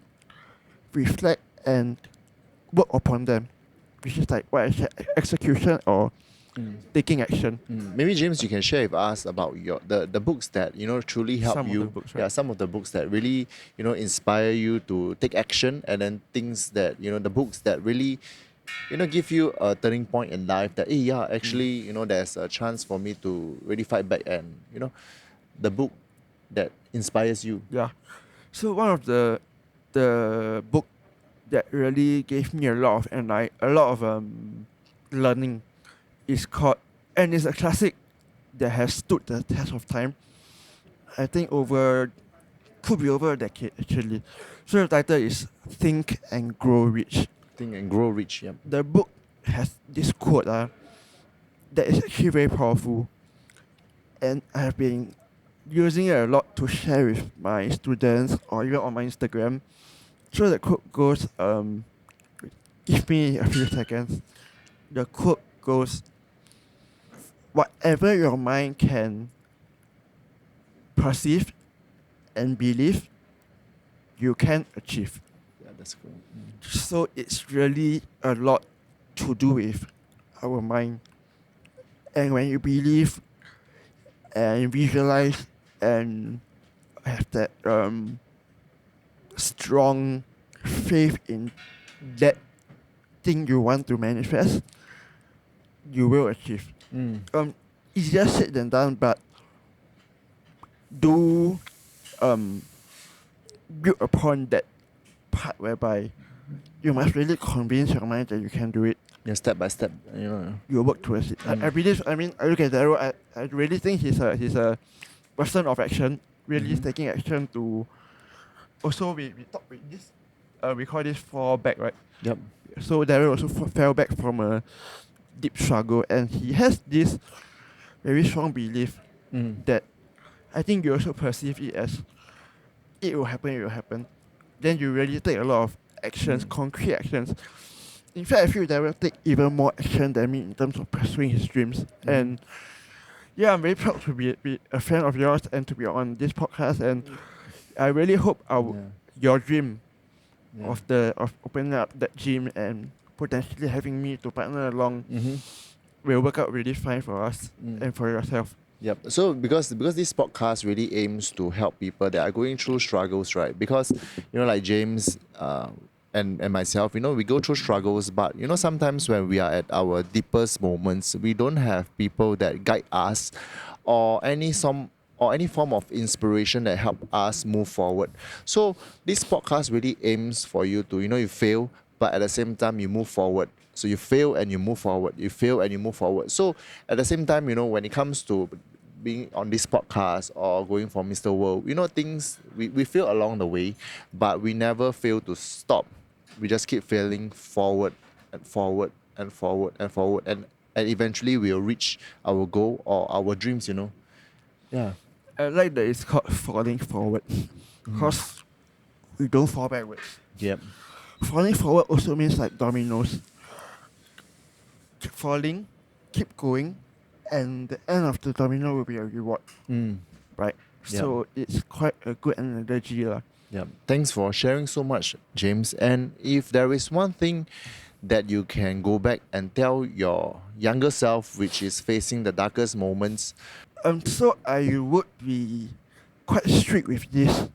reflect, and work upon them, which is like what I said, execution or Mm. taking action. Maybe James, you can share with us about the books that truly help Some of you. the books, right? Yeah, some of the books that really inspire you to take action, and then things that the books that really give you a turning point in life. That yeah, actually there's a chance for me to really fight back, and the book that inspires you. Yeah. So one of the book that really gave me a lot of learning is called, and it's a classic that has stood the test of time. I think could be over a decade actually. So the title is Think and Grow Rich. Think and grow rich. Yeah. The book has this quote that is actually very powerful, and I have been using it a lot to share with my students or even on my Instagram. So the quote goes, give me a few seconds. The quote goes, whatever your mind can perceive and believe, you can achieve. Yeah, that's cool. So it's really a lot to do with our mind. And when you believe and visualize and have that strong faith in that thing you want to manifest, you will achieve. Mm. Easier said than done, but do um, build upon that part whereby you must really convince your mind that you can do it. Yeah, step by step, you know. You work towards it. I believe. I mean, I look at Daryl. I really think he's a person of action. Really Mhm. taking action to. Also, we talk with this. We call this fall back, right? Yep. So Daryl also fell back from a deep struggle, and he has this very strong belief Mm. that I think you also perceive it as it will happen, it will happen. Then you really take a lot of actions, Mm. concrete actions. In fact, I feel that will take even more action than me in terms of pursuing his dreams. And yeah, I'm very proud to be a fan of yours and to be on this podcast. And I really hope Yeah. your dream Yeah. of opening up that gym and potentially having me to partner along Mm-hmm. will work out really fine for us and for yourself. Yep. So because this podcast really aims to help people that are going through struggles, right? Because like James and myself, we go through struggles, but sometimes when we are at our deepest moments, we don't have people that guide us, or any form of inspiration that help us move forward. So this podcast really aims for you to you fail, but at the same time you move forward. So you fail and you move forward. You fail and you move forward. So at the same time, when it comes to being on this podcast or going for Mr. World, things we fail along the way, but we never fail to stop. We just keep failing forward and forward and forward and forward, and eventually we'll reach our goal or our dreams. Yeah. I like that it's called falling forward because we don't fall backwards. Yep. Falling forward also means like dominoes. Keep falling, keep going, and the end of the domino will be a reward, Mm. right? Yeah. So it's quite a good analogy. Yeah. Thanks for sharing so much, James. And if there is one thing that you can go back and tell your younger self, which is facing the darkest moments. So I would be quite strict with this.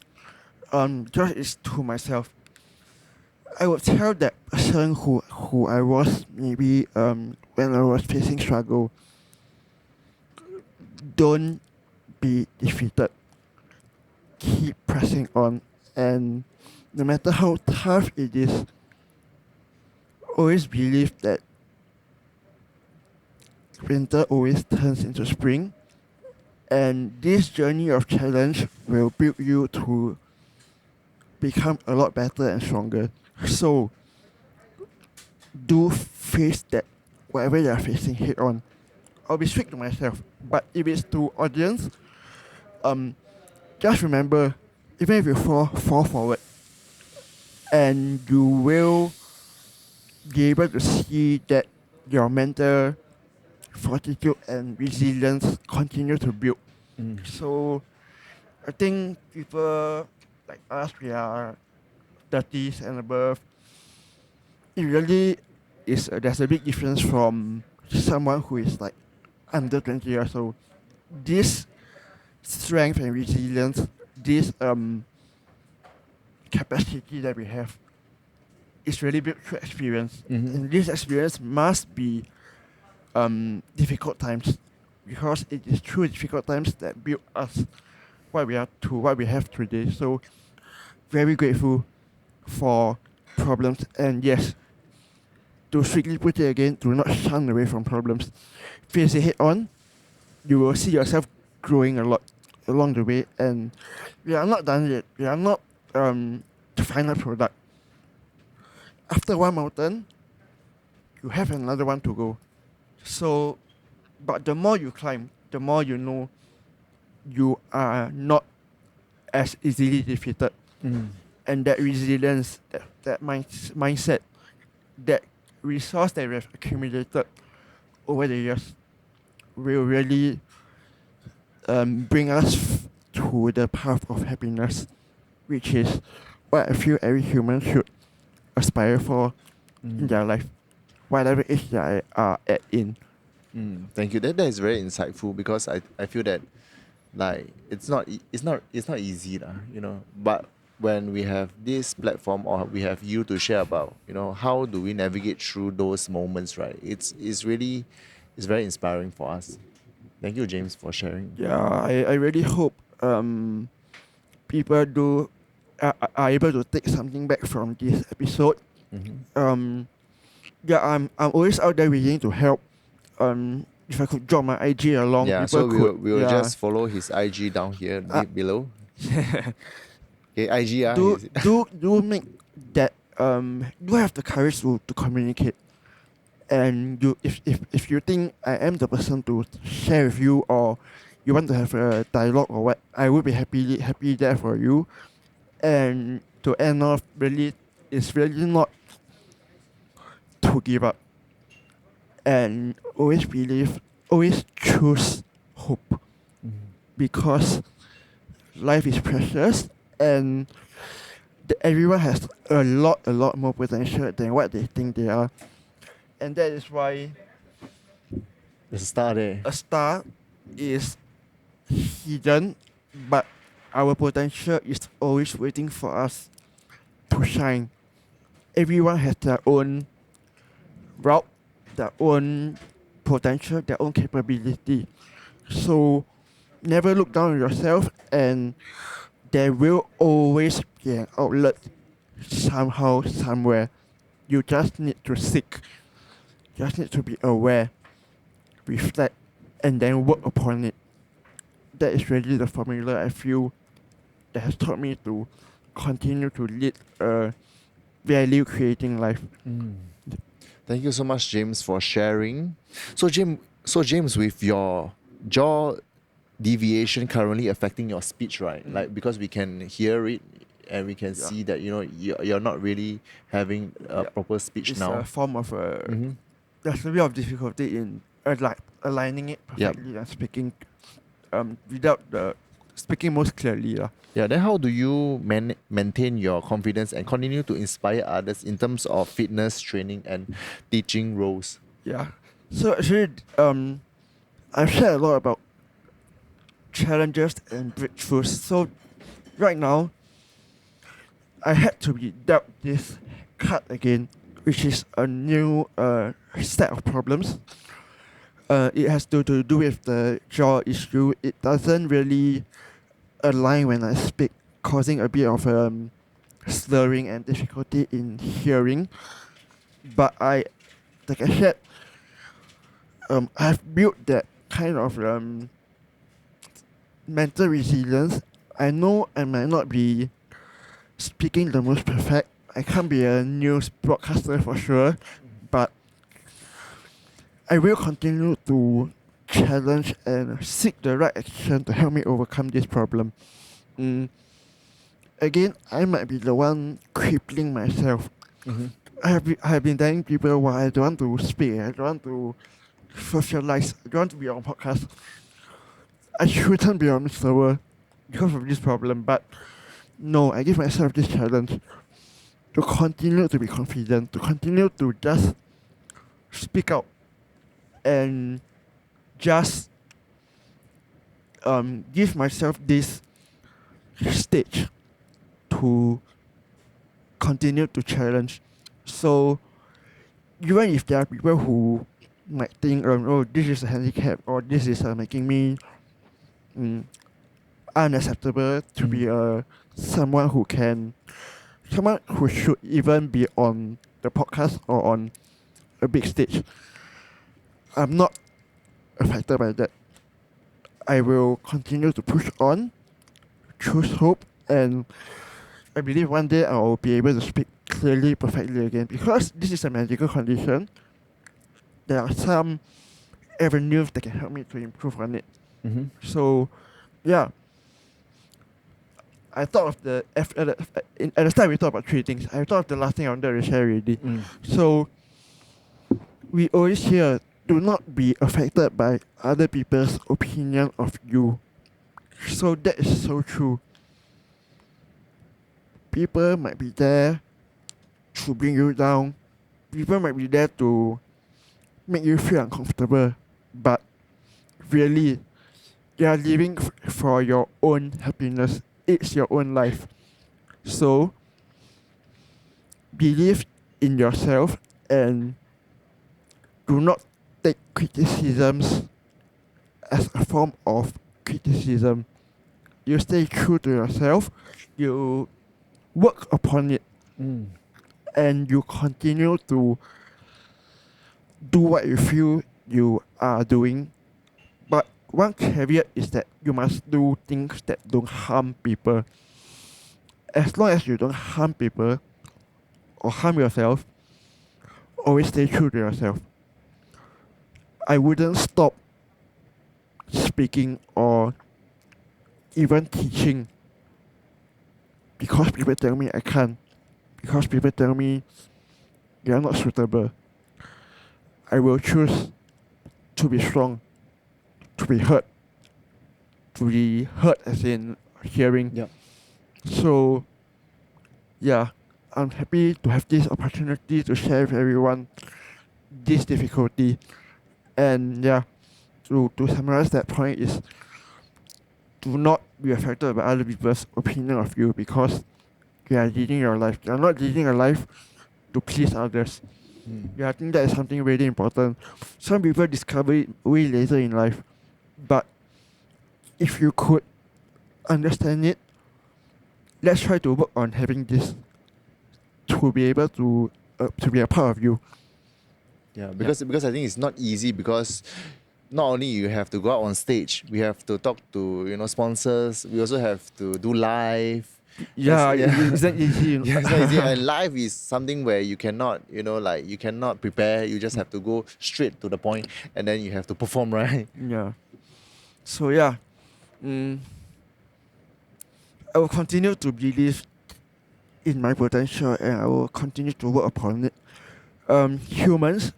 Just it's to myself. I would tell that person who I was maybe when I was facing struggle, don't be defeated. Keep pressing on, and no matter how tough it is, always believe that winter always turns into spring, and this journey of challenge will build you to become a lot better and stronger. So do face that whatever you're facing head on. I'll be strict to myself, but if it's to audience, just remember, even if you fall forward, and you will be able to see that your mental fortitude and resilience continue to build. So I think people like us, we are 30s and above, it really is there's a big difference from someone who is like under 20 years old. This strength and resilience, this capacity that we have is really built through experience. And this experience must be difficult times, because it is through difficult times that build us what we are to what we have today. So very grateful for problems, and yes, to strictly put it again, do not shun away from problems. Face it head on, you will see yourself growing a lot along the way, and we are not done yet. We are not the final product. After one mountain, you have another one to go. So, but the more you climb, the more you know you are not as easily defeated. And that resilience, that mindset, that resource that we have accumulated over the years will really bring us to the path of happiness, which is what I feel every human should aspire for in their life, whatever age they are at in. Thank you. That is very insightful, because I feel that like it's not easy lah. But when we have this platform, or we have you to share about how do we navigate through those moments, right? It's very inspiring for us. Thank you, James, for sharing. Yeah, I really hope um, people are able to take something back from this episode. Um, yeah, I'm always out there willing to help. If I could drop my IG along, Yeah, people so could. we'll just follow his IG down here Uh, below. Okay, IG do make that do have the courage to communicate. And you if you think I am the person to share with you, or you want to have a dialogue or what, I would be happy there for you. And to end off, really, it's really not to give up, and always choose hope, because life is precious, and everyone has a lot more potential than what they think they are. And that is why There's a star there. a star is hidden, but our potential is always waiting for us to shine. Everyone has their own route, their own potential, their own capability. So never look down on yourself, and there will always be an outlet somehow, somewhere. You just need to seek, just need to be aware, reflect, and then work upon it. That is really the formula I feel that has taught me to continue to lead a value creating life. Thank you so much, James, for sharing. So James, with your jaw deviation currently affecting your speech, right? Like, because we can hear it and we can see that you're not really having a proper speech It's now. a form of there's a bit of difficulty in aligning it perfectly and speaking without the speaking most clearly. Yeah, then how do you maintain your confidence and continue to inspire others in terms of fitness, training, and teaching roles? Yeah. So actually, I've shared a lot about challenges and breakthroughs. So right now, I had to be dealt this card again, which is a new set of problems. It has to do with the jaw issue. It doesn't really align when I speak, causing a bit of slurring and difficulty in hearing. But like I said, I've built that kind of mental resilience. I know I might not be speaking the most perfect. I can't be a news broadcaster for sure, but I will continue to challenge and seek the right action to help me overcome this problem. Again, I might be the one crippling myself. I have been telling people why I don't want to speak, I don't want to socialize, I don't want to be on podcast. I shouldn't be on Mr. World because of this problem, but no, I give myself this challenge to continue to be confident, to continue to just speak out and just give myself this stage to continue to challenge. So even if there are people who might think, oh, this is a handicap, or this is making me unacceptable to be someone who should even be on the podcast or on a big stage, I'm not affected by that. I will continue to push on, choose hope, and I believe one day I will be able to speak clearly, perfectly again. Because this is a medical condition, there are some avenues that can help me to improve on it. So, yeah. I thought of at the start we talked about three things. I thought of the last thing I wanted to share already. So, we always hear, do not be affected by other people's opinion of you. So that is so true. People might be there to bring you down. People might be there to make you feel uncomfortable. But really, you are living for your own happiness. It's your own life. So, believe in yourself and do not take criticisms as a form of criticism. you stay true to yourself, you work upon it, and you continue to do what you feel you are doing. But one caveat is that you must do things that don't harm people. As long as you don't harm people or harm yourself, always stay true to yourself. I wouldn't stop speaking or even teaching because people tell me I can't, because people tell me they are not suitable. I will choose to be strong, to be heard, as in hearing. Yep. So, yeah, I'm happy to have this opportunity to share with everyone this difficulty. And yeah, to summarize that point is do not be affected by other people's opinion of you because you are leading your life. You are not leading a life to please others. Yeah, I think that is something really important. Some people discover it way later in life, but if you could understand it, let's try to work on having this to be able to be a part of you. Yeah, because I think it's not easy because not only you have to go out on stage, we have to talk to sponsors. We also have to do live. Yeah, That's- it's not easy. Yeah, it's not easy. And live is something where you cannot, you cannot prepare. You just have to go straight to the point, and then you have to perform, right? Yeah. So yeah, I will continue to believe in my potential and I will continue to work upon it. Humans'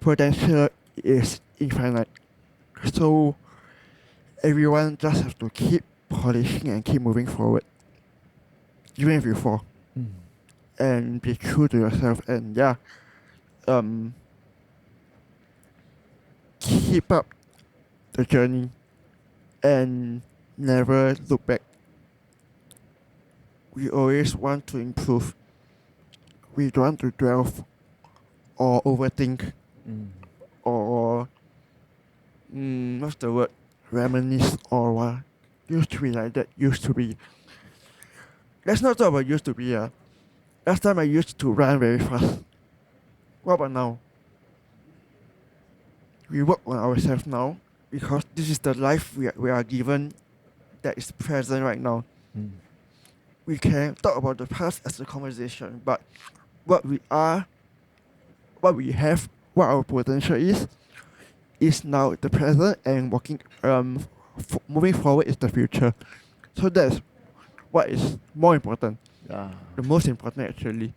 potential is infinite. So everyone just have to keep polishing and keep moving forward. Even if you fall. And be true to yourself and yeah. Keep up the journey and never look back. We always want to improve. We don't want to dwell or overthink or what's the word? Reminisce or what? Used to be like that, used to be. Let's not talk about used to be. Last time I used to run very fast. What about now? We work on ourselves now because this is the life we are given that is present right now. We can talk about the past as a conversation, but what we are, what we have, what our potential is now the present, and moving forward is the future. So that's what is more important. Yeah. The most important actually.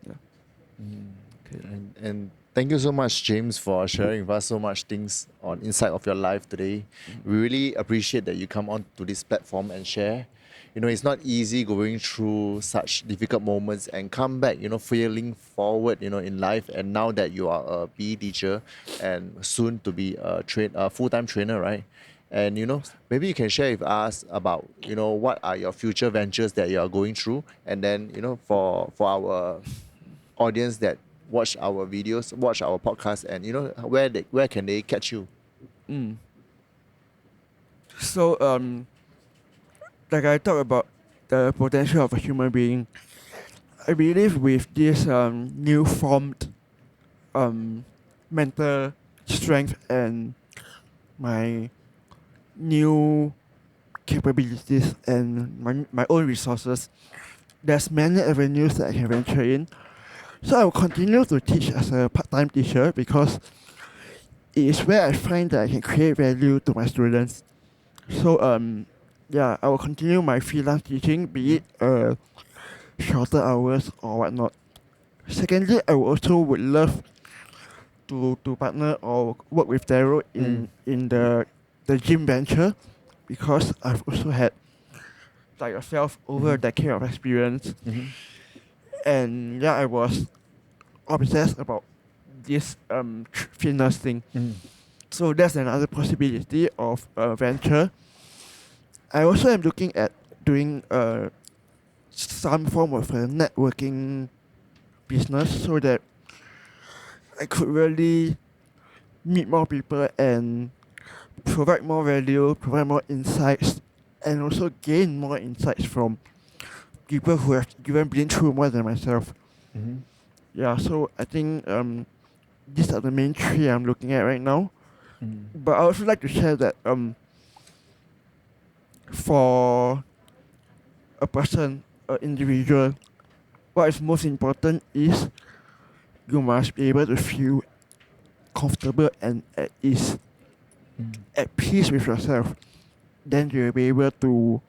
Okay. And thank you so much, James, for sharing with us so much things on inside of your life today. We really appreciate that you come on to this platform and share. It's not easy going through such difficult moments and come back, feeling forward, in life. And now that you are a PE teacher and soon to be a full-time trainer, right? And maybe you can share with us about what are your future ventures that you are going through, and then for our audience that watch our videos, watch our podcast, and where can they catch you? So like I talked about the potential of a human being, I believe with this new formed mental strength and my new capabilities and my own resources, there's many avenues that I can venture in. So I will continue to teach as a part-time teacher because it is where I find that I can create value to my students. So yeah, I will continue my freelance teaching, be it shorter hours or whatnot. Secondly, I also would love to partner or work with Daryl in the gym venture because I've also had, like yourself, over a decade of experience. And yeah, I was obsessed about this fitness thing. So that's another possibility of a venture. I also am looking at doing some form of a networking business so that I could really meet more people and provide more value, provide more insights and also gain more insights from people who have even been through more than myself. Mm-hmm. Yeah, so I think these are the main three I'm looking at right now. Mm. But I also like to share that for a person, an individual, what is most important is you must be able to feel comfortable and at ease, at peace with yourself. Then you'll be able to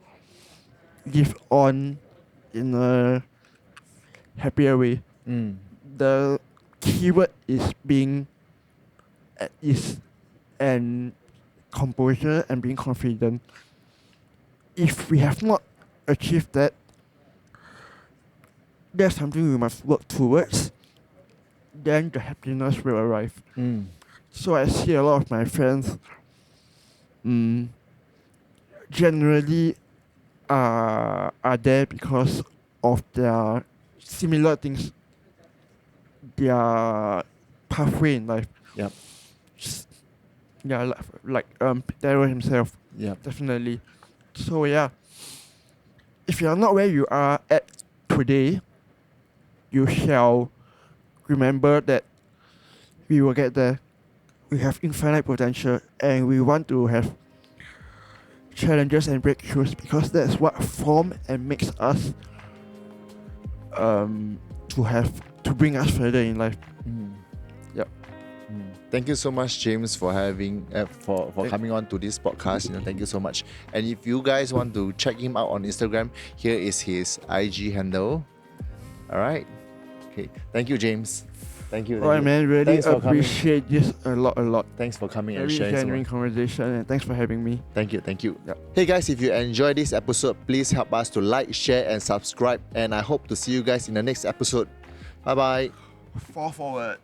live on in a happier way. Mm. The keyword is being at ease and composure and being confident. If we have not achieved that, there's something we must work towards. Then the happiness will arrive. Mm. So I see a lot of my friends generally are there because of their similar things, their pathway in life. Yep. Yeah, like Daryl himself, Yep. definitely. So yeah, if you are not where you are at today, you shall remember that we will get there. We have infinite potential and we want to have challenges and breakthroughs because that's what form and makes us to bring us further in life. Mm. Yep. Thank you so much, James, for having for coming on to this podcast. Thank you so much. And if you guys want to check him out on Instagram, here is his IG handle. All right. Okay. Thank you, James. Thank you. Alright, man. Really Thanks for coming. appreciate this a lot. Thanks for coming and Very sharing. genuine conversation, and thanks for having me. Thank you. Thank you. Yep. Hey guys, if you enjoyed this episode, please help us to like, share, and subscribe. And I hope to see you guys in the next episode. Bye bye. Fall forward.